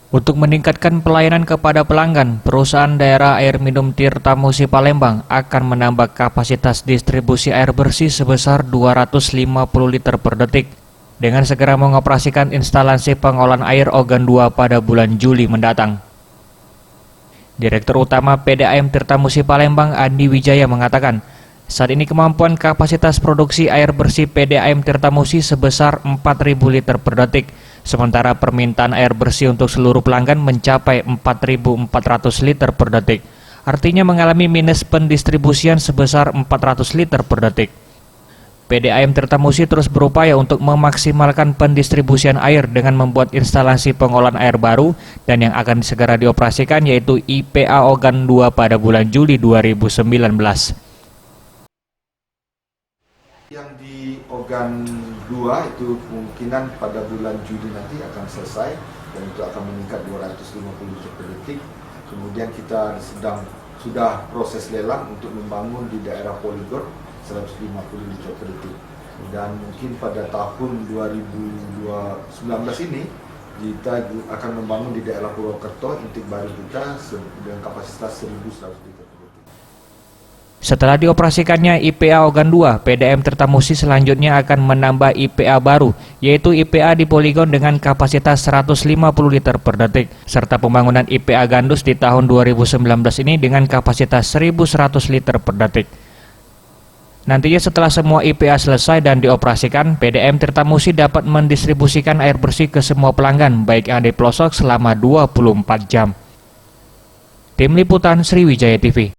Untuk meningkatkan pelayanan kepada pelanggan, perusahaan daerah air minum Tirtamusi Palembang akan menambah kapasitas distribusi air bersih sebesar 250 liter per detik dengan segera mengoperasikan instalasi pengolahan air Ogan 2 pada bulan Juli mendatang. Direktur Utama PDAM Tirtamusi Palembang Andi Wijaya mengatakan, saat ini kemampuan kapasitas produksi air bersih PDAM Tirtamusi sebesar 4.000 liter per detik, sementara permintaan air bersih untuk seluruh pelanggan mencapai 4.400 liter per detik. Artinya mengalami minus pendistribusian sebesar 400 liter per detik. PDAM Tirtamusi terus berupaya untuk memaksimalkan pendistribusian air dengan membuat instalasi pengolahan air baru dan yang akan segera dioperasikan yaitu IPA Ogan 2 pada bulan Juli 2019. Yang di Ogan 2 itu kemungkinan pada bulan Juli nanti akan selesai dan itu akan meningkat 250 liter per detik. Kemudian kita sudah proses lelang untuk membangun di daerah Poligon 150 liter per detik. Dan mungkin pada tahun 2019 ini kita akan membangun di daerah Purwokerto intik baru kita dengan kapasitas 1.100 liter per detik. Setelah dioperasikannya IPA Ogan 2, PDAM Tirtamusi selanjutnya akan menambah IPA baru, yaitu IPA di Poligon dengan kapasitas 150 liter per detik, serta pembangunan IPA Gandus di tahun 2019 ini dengan kapasitas 1.100 liter per detik. Nantinya setelah semua IPA selesai dan dioperasikan, PDAM Tirtamusi dapat mendistribusikan air bersih ke semua pelanggan, baik yang di pelosok selama 24 jam. Tim Liputan Sriwijaya TV.